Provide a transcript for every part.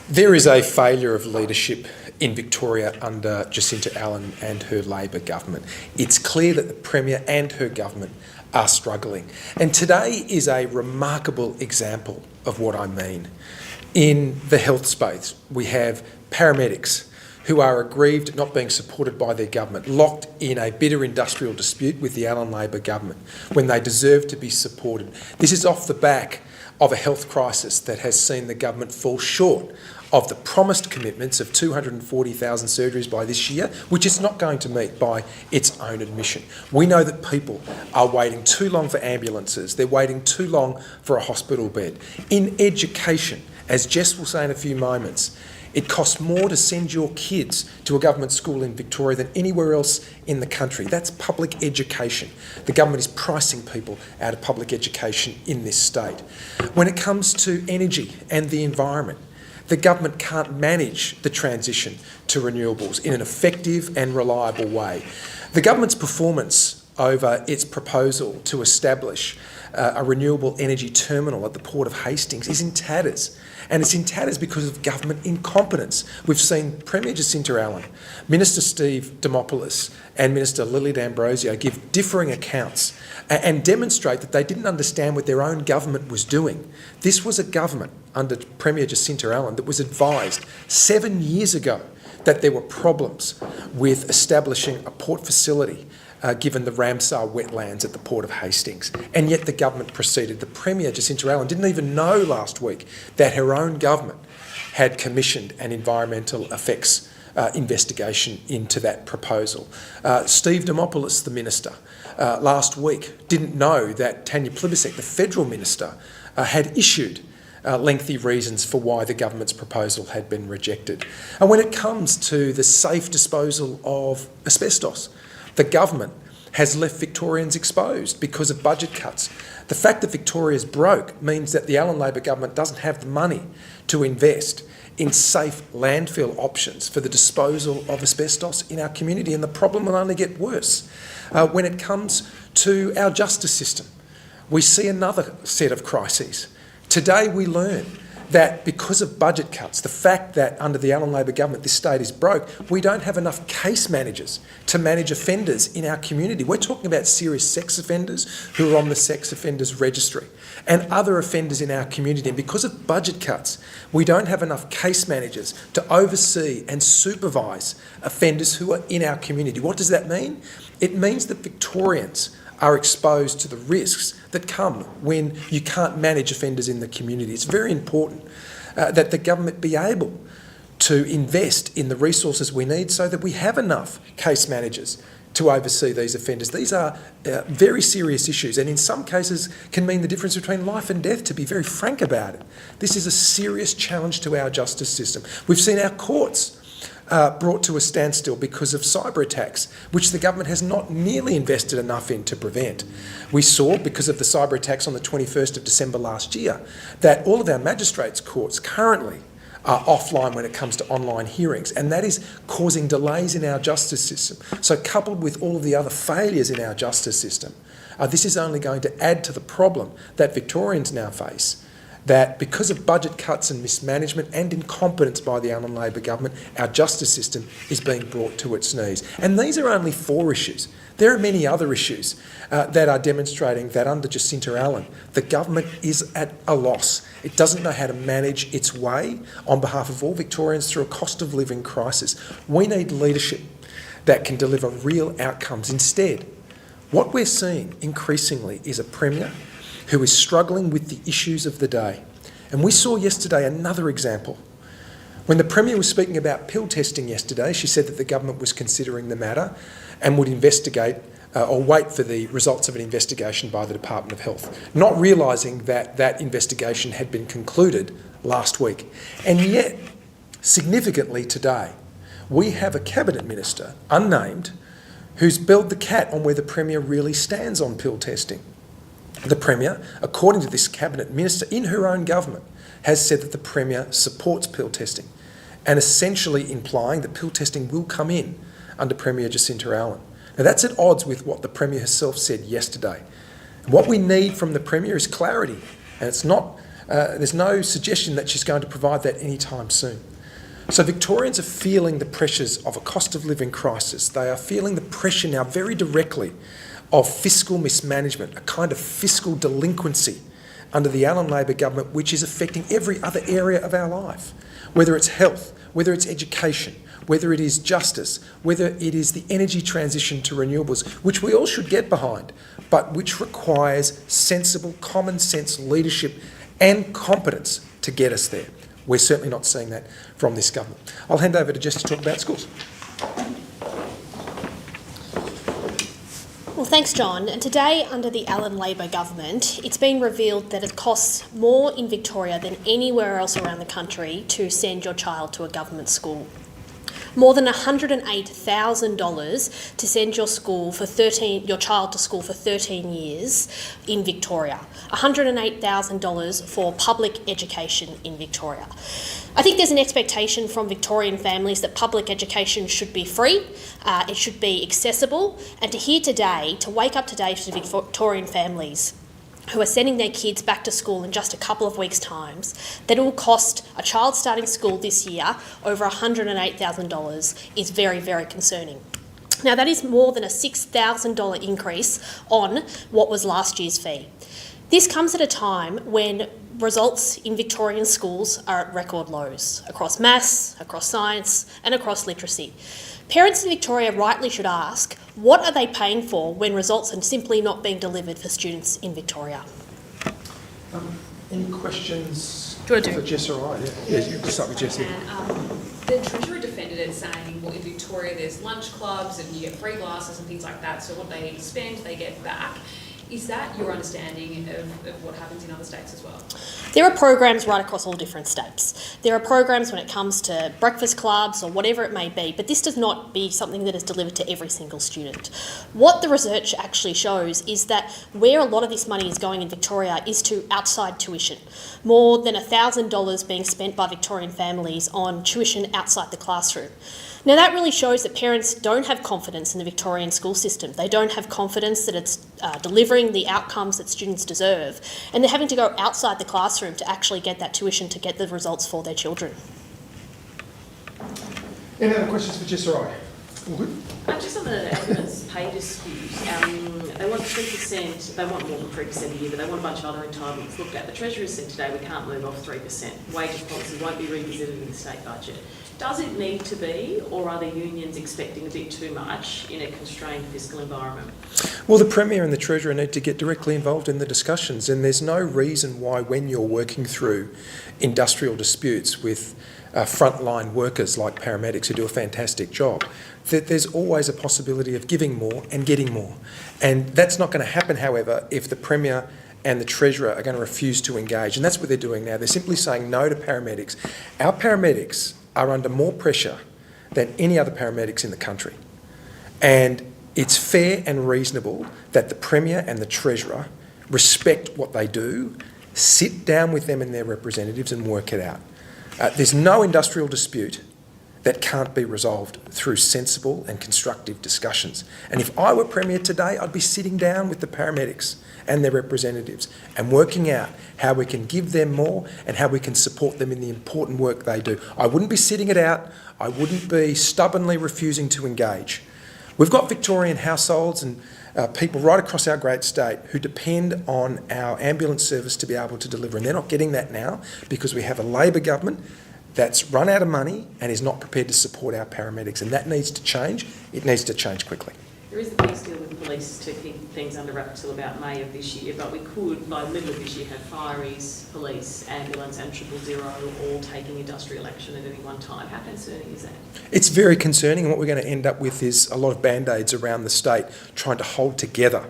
There is a failure of leadership in Victoria under Jacinta Allen and her Labor government. It's clear that the Premier and her government are struggling. And today is a remarkable example of what I mean. In the health space, we have paramedics who are aggrieved at not being supported by their government, locked in a bitter industrial dispute with the Allen Labor government when they deserve to be supported. This is off the back of a health crisis that has seen the government fall short of the promised commitments of 240,000 surgeries by this year, which it's not going to meet by its own admission. We know that people are waiting too long for ambulances, they're waiting too long for a hospital bed. In education, as Jess will say in a few moments, it costs more to send your kids to a government school in Victoria than anywhere else in the country. That's public education. The government is pricing people out of public education in this state. When it comes to energy and the environment, the government can't manage the transition to renewables in an effective and reliable way. The government's performance over its proposal to establish a renewable energy terminal at the Port of Hastings is in tatters. And it's in tatters because of government incompetence. We've seen Premier Jacinta Allen, Minister Steve Dimopoulos and Minister Lily D'Ambrosio give differing accounts and demonstrate that they didn't understand what their own government was doing. This was a government under Premier Jacinta Allen that was advised 7 years ago that there were problems with establishing a port facility given the Ramsar wetlands at the Port of Hastings. And yet the government proceeded. The Premier, Jacinta Allen, didn't even know last week that her own government had commissioned an environmental effects investigation into that proposal. Steve Dimopoulos, the minister, last week didn't know that Tanya Plibersek, the federal minister, had issued lengthy reasons for why the government's proposal had been rejected. And when it comes to the safe disposal of asbestos, the government has left Victorians exposed because of budget cuts. The fact that Victoria's broke means that the Allen Labor government doesn't have the money to invest in safe landfill options for the disposal of asbestos in our community, and the problem will only get worse. When it comes to our justice system, we see another set of crises. Today we learn that because of budget cuts, the fact that under the Allen Labor government this state is broke, we don't have enough case managers to manage offenders in our community. We're talking about serious sex offenders who are on the sex offenders registry and other offenders in our community. And because of budget cuts, we don't have enough case managers to oversee and supervise offenders who are in our community. What does that mean? It means that Victorians are exposed to the risks that come when you can't manage offenders in the community. It's very important that the government be able to invest in the resources we need so that we have enough case managers to oversee these offenders. These are very serious issues, and in some cases can mean the difference between life and death, to be very frank about it. This is a serious challenge to our justice system. We've seen our courts brought to a standstill because of cyber attacks, which the government has not nearly invested enough in to prevent. We saw, because of the cyber attacks on the 21st of December last year, that all of our magistrates' courts currently are offline when it comes to online hearings, and that is causing delays in our justice system. So coupled with all of the other failures in our justice system, this is only going to add to the problem that Victorians now face, that because of budget cuts and mismanagement and incompetence by the Allen Labor government, our justice system is being brought to its knees. And these are only 4 issues. There are many other issues that are demonstrating that under Jacinta Allen, the government is at a loss. It doesn't know how to manage its way on behalf of all Victorians through a cost of living crisis. We need leadership that can deliver real outcomes. Instead, what we're seeing increasingly is a Premier who is struggling with the issues of the day. And we saw yesterday another example. When the Premier was speaking about pill testing yesterday, she said that the government was considering the matter and would investigate or wait for the results of an investigation by the Department of Health, not realising that that investigation had been concluded last week. And yet, significantly today, we have a Cabinet Minister, unnamed, who's belled the cat on where the Premier really stands on pill testing. The Premier, according to this Cabinet Minister in her own government, has said that the Premier supports pill testing and essentially implying that pill testing will come in under Premier Jacinta Allen. Now that's at odds with what the Premier herself said yesterday. And what we need from the Premier is clarity, and it's not There's no suggestion that she's going to provide that anytime soon. So Victorians are feeling the pressures of a cost of living crisis. They are feeling the pressure now very directly of fiscal mismanagement, a kind of fiscal delinquency under the Allen Labor government, which is affecting every other area of our life, whether it's health, whether it's education, whether it is justice, whether it is the energy transition to renewables, which we all should get behind, but which requires sensible, common sense leadership and competence to get us there. We're certainly not seeing that from this government. I'll hand over to Jess to talk about schools. Well, thanks, John. And today, under the Allen Labor government, it's been revealed that it costs more in Victoria than anywhere else around the country to send your child to a government school. More than $108,000 to send your child to school for 13 years in Victoria. $108,000 for public education in Victoria. I think there's an expectation from Victorian families that public education should be free, it should be accessible, and to wake up today to Victorian families who are sending their kids back to school in just a couple of weeks' time, that it will cost a child starting school this year over $108,000 is very, very concerning. Now, that is more than a $6,000 increase on what was last year's fee. This comes at a time when results in Victorian schools are at record lows across maths, across science, and across literacy. Parents in Victoria rightly should ask, what are they paying for when results are simply not being delivered for students in Victoria? Any questions for Jess or I? Yeah, you can start with Jess. The Treasurer defended it, saying, well, in Victoria there's lunch clubs and you get free glasses and things like that, so what they spend, they get back. Is that your understanding of what happens in other states as well? There are programs right across all different states. There are programs when it comes to breakfast clubs or whatever it may be, but this does not be something that is delivered to every single student. What the research actually shows is that where a lot of this money is going in Victoria is to outside tuition. More than $1,000 being spent by Victorian families on tuition outside the classroom. Now, that really shows that parents don't have confidence in the Victorian school system. They don't have confidence that it's delivering the outcomes that students deserve, and they're having to go outside the classroom to actually get that tuition to get the results for their children. Any other questions for Jess or I? All good? Just on the ambulance pay dispute, they want 3%, they want more than 3% a year, but they want a bunch of other entitlements looked at. The Treasurer said today we can't move off 3%. Wages policy won't be revisited in the state budget. Does it need to be, or are the unions expecting a bit too much in a constrained fiscal environment? Well, the Premier and the Treasurer need to get directly involved in the discussions, and there's no reason why, when you're working through industrial disputes with frontline workers like paramedics who do a fantastic job, that there's always a possibility of giving more and getting more. And that's not going to happen, however, if the Premier and the Treasurer are going to refuse to engage. And that's what they're doing now. They're simply saying no to paramedics. Our paramedics are under more pressure than any other paramedics in the country. And it's fair and reasonable that the Premier and the Treasurer respect what they do, sit down with them and their representatives and work it out. There's no industrial dispute that can't be resolved through sensible and constructive discussions. And if I were Premier today, I'd be sitting down with the paramedics and their representatives and working out how we can give them more and how we can support them in the important work they do. I wouldn't be sitting it out. I wouldn't be stubbornly refusing to engage. We've got Victorian households and people right across our great state who depend on our ambulance service to be able to deliver, and they're not getting that now because we have a Labor government that's run out of money and is not prepared to support our paramedics, and that needs to change. It needs to change quickly. There is a peace deal with the police to keep things under wraps till about May of this year, but we could, by the middle of this year, have fireys, police, ambulance and 000 all taking industrial action at any one time. How concerning is that? It's very concerning, and what we're going to end up with is a lot of band-aids around the state trying to hold together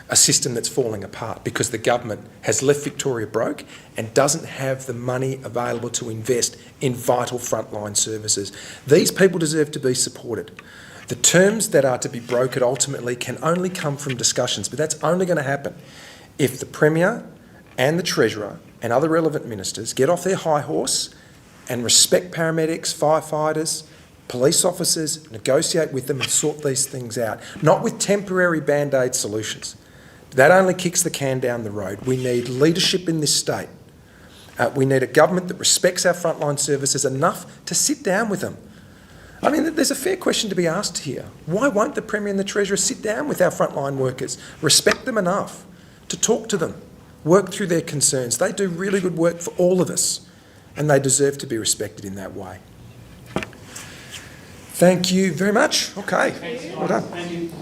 a system that's falling apart because the government has left Victoria broke and doesn't have the money available to invest in vital frontline services. These people deserve to be supported. The terms that are to be brokered ultimately can only come from discussions, but that's only going to happen if the Premier and the Treasurer and other relevant ministers get off their high horse and respect paramedics, firefighters, police officers, negotiate with them and sort these things out, not with temporary band-aid solutions. That only kicks the can down the road. We need leadership in this state We need a government that respects our frontline services enough to sit down with them. I mean, there's a fair question to be asked here. Why won't the Premier and the Treasurer sit down with our frontline workers, respect them enough to talk to them, work through their concerns? They do really good work for all of us, and they deserve to be respected in that way. Thank you very much. Okay, well done. Thank you.